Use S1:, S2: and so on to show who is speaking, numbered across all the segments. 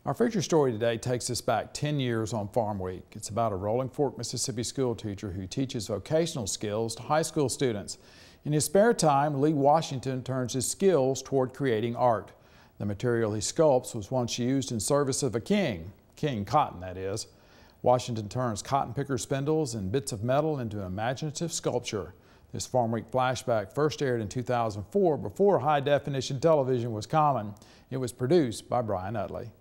S1: Our feature story today takes us back 10 years on Farm Week. It's about a Rolling Fork, Mississippi school teacher who teaches vocational skills to high school students. In his spare time, Lee Washington turns his skills toward creating art. The material he sculpts was once used in service of a king cotton that is. Washington turns cotton picker spindles and bits of metal into imaginative sculpture. This Farm Week Flashback first aired in 2004 before high-definition television was common. It was produced by Brian Utley.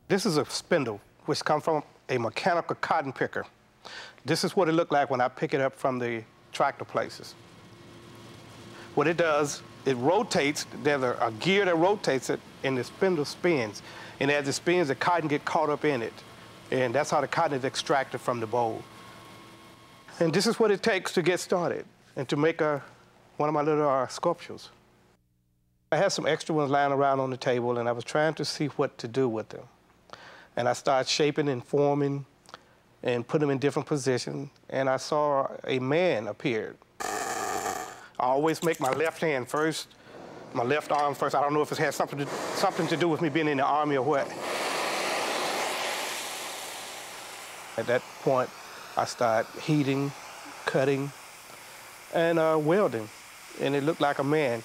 S2: This is a spindle, which comes from a mechanical cotton picker. This is what it looked like when I pick it up from the tractor places. What it does, it rotates. There's a gear that rotates it, and the spindle spins. And as it spins, the cotton gets caught up in it. And that's how the cotton is extracted from the boll. And this is what it takes to get started and to make one of my little sculptures. I had some extra ones lying around on the table, and I was trying to see what to do with them. And I started shaping and forming and put them in different positions, and I saw a man appear. I always make my left hand first, my left arm first. I don't know if it has something to do with me being in the Army or what. At that point, I started heating, cutting, and welding. And it looked like a man,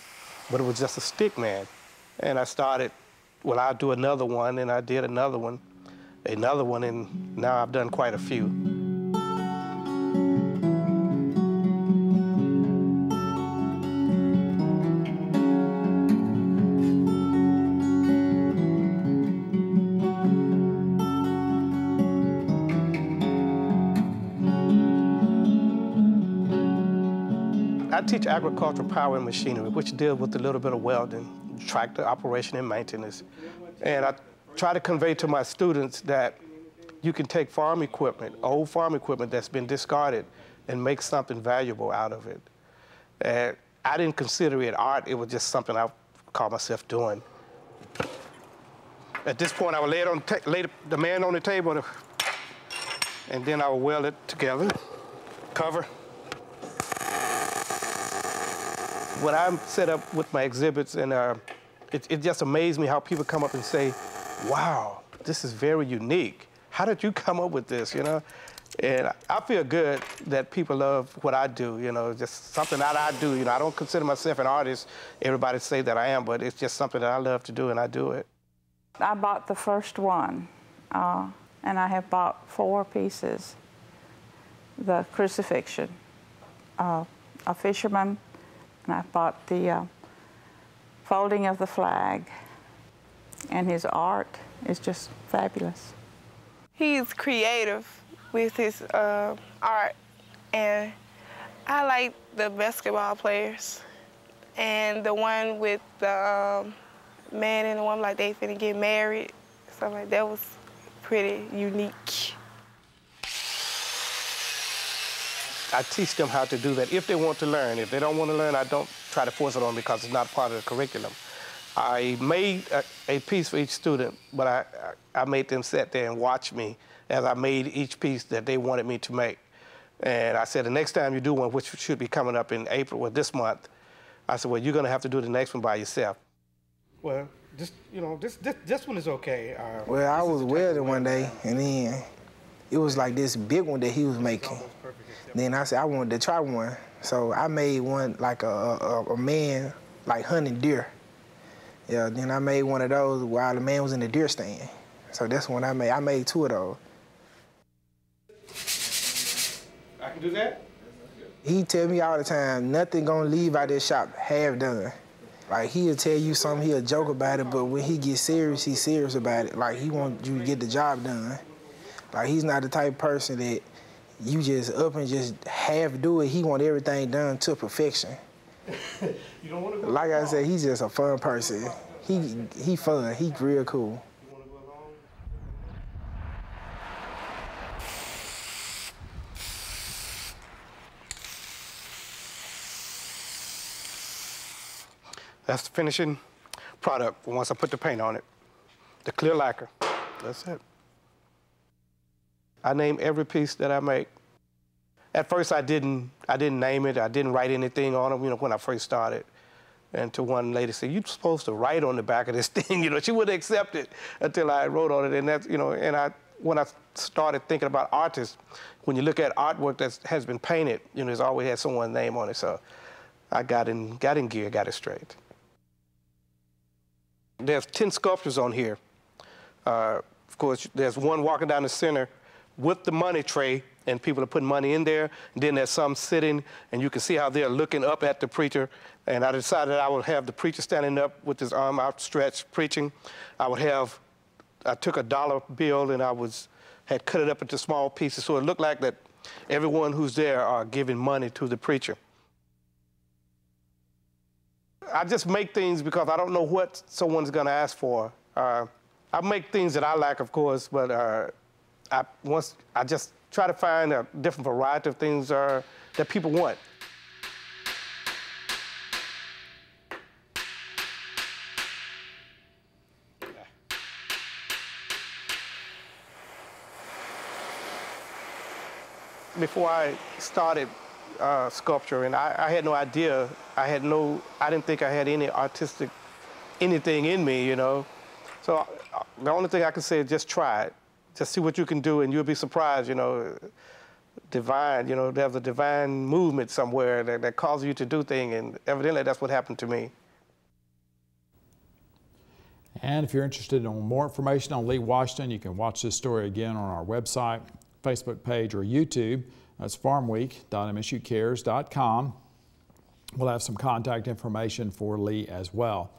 S2: but it was just a stick man. And I started, well, I'll do another one, and I did another one, and now I've done quite a few. I teach agricultural power and machinery, which deals with a little bit of welding, tractor operation and maintenance. And I try to convey to my students that you can take farm equipment, old farm equipment that's been discarded, and make something valuable out of it. And I didn't consider it art. It was just something I called myself doing. At this point, I would lay the man on the table, and then I would weld it together, cover. When I'm set up with my exhibits, and it just amazed me how people come up and say, wow, this is very unique. How did you come up with this, you know? And I feel good that people love what I do, you know, just something that I do. You know, I don't consider myself an artist. Everybody say that I am, but it's just something that I love to do, and I do it.
S3: I bought the first one, and I have bought 4 pieces. The crucifixion, a fisherman, and I bought the folding of the flag, and his art is just fabulous.
S4: He's creative with his art, and I like the basketball players, and the one with the man and the woman like they finna get married, something like that was pretty unique.
S2: I teach them how to do that if they want to learn. If they don't want to learn, I don't try to force it on them because it's not part of the curriculum. I made a piece for each student, but I made them sit there and watch me as I made each piece that they wanted me to make. And I said, the next time you do one, which should be coming up in April or this month, I said, well, you're going to have to do the next one by yourself. Well, this one is okay.
S5: Well, I was welding one day, and then it was like this big one that he was making. Then I said I wanted to try one, so I made one like a man like hunting deer. Yeah, then I made one of those while the man was in the deer stand. So that's when I made. I made 2 of those.
S2: I can do that?
S5: He tell me all the time, nothing gonna leave out this shop half done. Like, he'll tell you something, he'll joke about it, but when he gets serious, he's serious about it. Like, he wants you to get the job done. Like, he's not the type of person that you just up and just half do it. He want everything done to perfection.
S2: You don't want to go
S5: like I said, he's just a fun person. He fun, he real cool.
S2: You want to go along? That's the finishing product once I put the paint on it. The clear lacquer, that's it. I name every piece that I make. At first, I didn't name it. I didn't write anything on them, you know, when I first started. And to one lady said, "You're supposed to write on the back of this thing." You know, she wouldn't accept it until I wrote on it. And that's, you know, and when I started thinking about artists, when you look at artwork that has been painted, you know, it's always had someone's name on it. So I got in gear, got it straight. There's 10 sculptures on here. Of course, there's one walking down the center with the money tray, and people are putting money in there. And then there's some sitting, and you can see how they're looking up at the preacher. And I decided I would have the preacher standing up with his arm outstretched, preaching. I took a dollar bill and had cut it up into small pieces, so it looked like that everyone who's there are giving money to the preacher. I just make things because I don't know what someone's gonna ask for. I make things that I like, of course, but I just try to find a different variety of things that people want. Before I started sculpture, and I had no idea, I didn't think I had any artistic, anything in me, you know. So the only thing I can say is just try it. Just see what you can do, and you'll be surprised, you know. Divine, you know, there's a divine movement somewhere that causes you to do things, and evidently that's what happened to me.
S1: And if you're interested in more information on Lee Washington, you can watch this story again on our website, Facebook page, or YouTube. That's farmweek.msucares.com. We'll have some contact information for Lee as well.